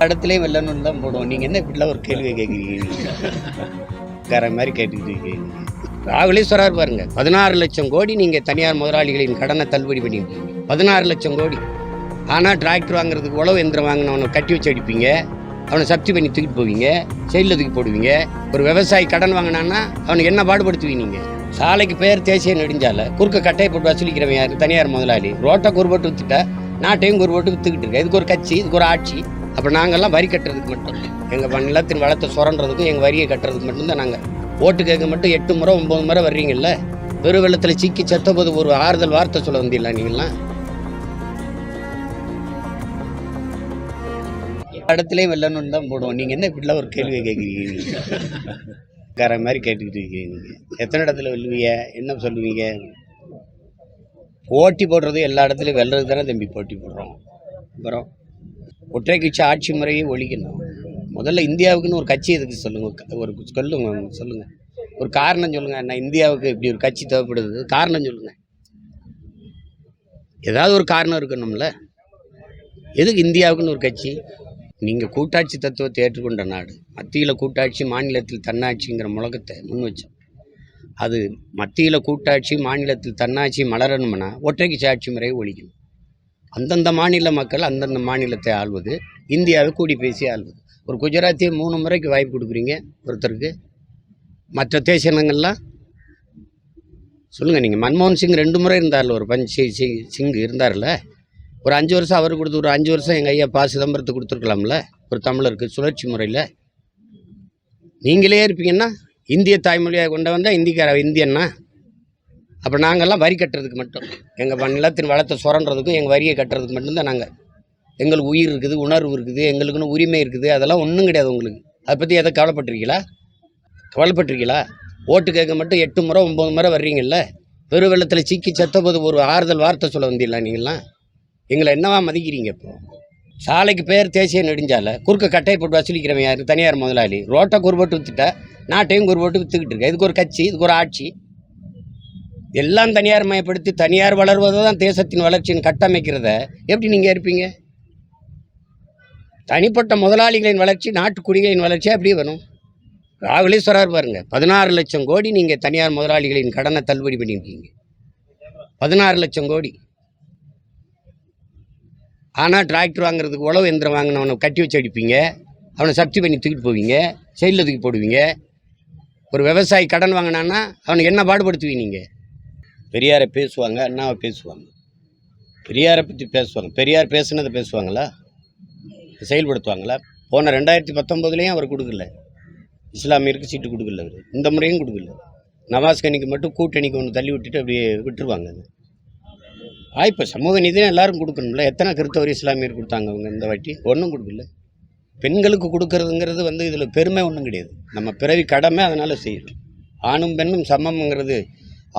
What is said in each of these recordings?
இடத்துலயும் வெள்ளணும்னு தான் போடுவோம். நீங்கள் என்ன இப்படிலாம் ஒரு கேள்வி கேட்குறீங்க? மாதிரி கேட்டுக்கிட்டு இருக்கீங்க. ராகுலே சொல்றாரு பாருங்க, 16 லட்சம் கோடி நீங்கள் தனியார் முதலாளிகளின் கடனை தள்ளுபடி பண்ணியிருக்கீங்க. 16 லட்சம் கோடி. ஆனால் டிராக்டர் வாங்குறதுக்கு உழவு எந்திரம் வாங்கினவனை கட்டி வச்சு அடிப்பீங்க, அவனை சப்தி பண்ணி தூக்கிட்டு போவீங்க, செயலில் தூக்கி போடுவீங்க. ஒரு விவசாயி கடன் வாங்கினான்னா அவனுக்கு என்ன பாடுபடுத்துவீங்க நீங்கள்? சாலைக்கு பேர் தேசிய நெடுஞ்சாலை, குறுக்க கட்டையை போட்டு வசூலிக்கிறவன் யார்? தனியார் முதலாளி. ரோட்டை குறுபோட்டு விற்றுட்டா நாட்டையும் குறுபோட்டு விற்றுக்கிட்டு இருக்க. இதுக்கு ஒரு கட்சி, இதுக்கு ஒரு ஆட்சி. அப்போ நாங்கள்லாம் வரி கட்டுறதுக்கு மட்டும், எங்கள் நிலத்தின் வளத்தை சுரண்டுறதுக்கும் எங்கள் வரியை கட்டுறதுக்கு மட்டும்தான். நாங்கள் ஓட்டு கேட்க மட்டும் 8 முறை 9 முறை வர்றீங்கல்ல. பெரு வெள்ளத்தில் சிக்கி செத்தபோது ஒரு ஆறுதல் வார்த்தை சொல்ல வந்தீங்களா நீங்கள்லாம்? இடத்துலையும் வெள்ளணும்னு தான் போடுவோம். நீங்கள் என்ன இப்படிலாம் ஒரு கேள்வியை கேட்குறீங்க? மாதிரி கேட்டுக்கிட்டு இருக்கீங்க. எத்தனை இடத்துல வெல்லுவீங்க? என்ன சொல்லுவீங்க? போட்டி போடுறது எல்லா இடத்துலையும் வெல்றது தானே தம்பி போட்டி போடுறோம். அப்புறம் ஒற்றை கட்சி ஆட்சி முறையை ஒழிக்கணும். முதல்ல இந்தியாவுக்குன்னு ஒரு கட்சி எதுக்கு சொல்லுங்கள், ஒரு சொல்லுங்கள், ஒரு காரணம் சொல்லுங்கள். நான் இந்தியாவுக்கு இப்படி ஒரு கட்சி தேவைப்படுது, காரணம் சொல்லுங்கள். ஏதாவது ஒரு காரணம் இருக்கணும்ல. எதுக்கு இந்தியாவுக்குன்னு ஒரு கட்சி? நீங்கள் கூட்டாட்சி தத்துவத்தை ஏற்றுக்கொண்ட நாடு. மத்தியில் கூட்டாட்சி, மாநிலத்தில் தன்னாட்சிங்கிற முழக்கத்தை முன் வச்சோம். அது மத்தியில் கூட்டாட்சி, மாநிலத்தில் தன்னாட்சி மலரணும்னா ஒற்றை கட்சி ஆட்சி முறையை ஒழிக்கணும். அந்தந்த மாநில மக்கள் அந்தந்த மாநிலத்தை ஆள்வது, இந்தியாவை கூடி பேசி ஆள்வது. ஒரு குஜராத்தியை 3 முறைக்கு வாய்ப்பு கொடுக்குறீங்க ஒருத்தருக்கு. மற்ற தேசியங்கள்லாம் சொல்லுங்கள். நீங்கள் மன்மோகன் சிங் 2 முறை இருந்தார்ல, ஒரு சிங் இருந்தார்ல. ஒரு 5 வருஷம் அவர் கொடுத்து, ஒரு 5 வருஷம் எங்கள் ஐயா சிதம்பரத்துக்கு கொடுத்துருக்கலாம்ல ஒரு தமிழருக்கு சுழற்சி முறையில். நீங்களே இருப்பீங்கன்னா இந்திய தாய்மொழியாக கொண்டு வந்தால் இந்தியன்னா. அப்போ நாங்கள்லாம் வரி கட்டுறதுக்கு மட்டும், எங்கள் நிலத்தின் வளத்தை சுரண்டுறதுக்கும் எங்கள் வரியை கட்டுறதுக்கு மட்டும்தான். நாங்கள் எங்களுக்கு உயிர் இருக்குது, உணர்வு இருக்குது, எங்களுக்குன்னு உரிமை இருக்குது. அதெல்லாம் ஒன்றும் கிடையாது உங்களுக்கு. அதை பற்றி எதை கவலைப்பட்டிருக்கீங்களா? ஓட்டு கேட்க மட்டும் 8 முறை 9 முறை வர்றீங்கல்ல. பெரு வெள்ளத்தில் சிக்கி செத்தபோது ஒரு ஆறுதல் வார்த்தை சொல்ல வந்தீங்களா நீங்கள்லாம்? எங்களை என்னவா மதிக்கிறீங்க? இப்போ சாலைக்கு பேர் தேசிய நெடுஞ்சாலை, குறுக்க கட்டையை போட்டு வசூலிக்கிறவன் யார்? தனியார் முதலாளி. ரோட்டை குறுபோட்டு விற்றுட்டா நாட்டையும் குறுபோட்டு விற்றுக்கிட்டு இருக்க. இதுக்கு ஒரு கட்சி, இதுக்கு ஒரு ஆட்சி. எல்லாம் தனியார் மயப்படுத்தி தனியார் வளர்வதை தான் தேசத்தின் வளர்ச்சியின் கட்டமைக்கிறத எப்படி நீங்கள் இருப்பீங்க? தனிப்பட்ட முதலாளிகளின் வளர்ச்சி, நாட்டுக்குடிகளின் வளர்ச்சி அப்படியே வரும். ராகுலே சொல்றாரு பாருங்க, 16 லட்சம் கோடி நீங்கள் தனியார் முதலாளிகளின் கடனை தள்ளுபடி பண்ணியிருக்கீங்க. 16 லட்சம் கோடி. ஆனால் டிராக்டர் வாங்குறதுக்கு உழவு எந்திரம் வாங்கினவனை கட்டி வச்சு அடிப்பீங்க, அவனை சப்தி பண்ணி தூக்கிட்டு போவீங்க, செயலில் தூக்கி போடுவீங்க. ஒரு விவசாயி கடன் வாங்கினான்னா அவனுக்கு என்ன பாடுபடுத்துவீங்க நீங்கள்? பெரியாரை பேசுவாங்க, அண்ணாவை பேசுவாங்க, பெரியாரை பற்றி பேசுவாங்க. பெரியார் பேசுனதை பேசுவாங்களா? செயல்படுத்துவாங்களா? போன 2019 அவர் கொடுக்கல, இஸ்லாமியருக்கு சீட்டு கொடுக்கல. அவர் இந்த முறையும் கொடுக்கல. நவாஸ்கனிக்கு மட்டும் கூட்டணிக்கு ஒன்று தள்ளி விட்டுட்டு அப்படியே விட்டுருவாங்க. அது இப்போ சமூக நீதியும் எல்லாரும் கொடுக்கணும்ல. எத்தனை கிறிஸ்தவர் இஸ்லாமியர் கொடுத்தாங்க அவங்க இந்த வாட்டி? ஒன்றும் கொடுக்கல. பெண்களுக்கு கொடுக்கறதுங்கிறது இதில் பெருமை ஒன்றும் கிடையாது. நம்ம பிறவி கடமை, அதனால் செய்யணும். ஆணும் பெண்ணும் சமம்ங்கிறது,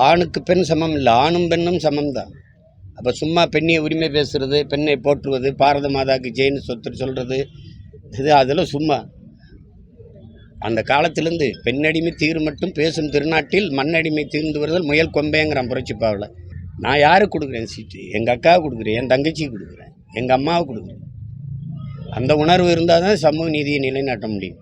ஆணுக்கு பெண் சமம் இல்லை, ஆணும் பெண்ணும் சமம் தான். அப்போ சும்மா பெண்ணிய உரிமை பேசுகிறது, பெண்ணை போற்றுவது, பாரத மாதாக்கு ஜெயின் சொத்து சொல்கிறது, அதெல்லாம் சும்மா. அந்த காலத்திலேருந்து பெண்ணடிமை தீர் மட்டும் பேசும் திருநாட்டில் மண்ணடிமை தீர்ந்து வருதல் முயல் கொம்பேங்கிறான் புரட்சிப்பாவில். நான் யாருக்கு கொடுக்குறேன் சீட்டு? எங்கள் அக்காவை கொடுக்குறேன், என் தங்கச்சிக்கு கொடுக்குறேன், எங்கள் அம்மாவை கொடுக்குறேன். அந்த உணர்வு இருந்தால் தான் சமூக நீதியை நிலைநாட்ட முடியும்.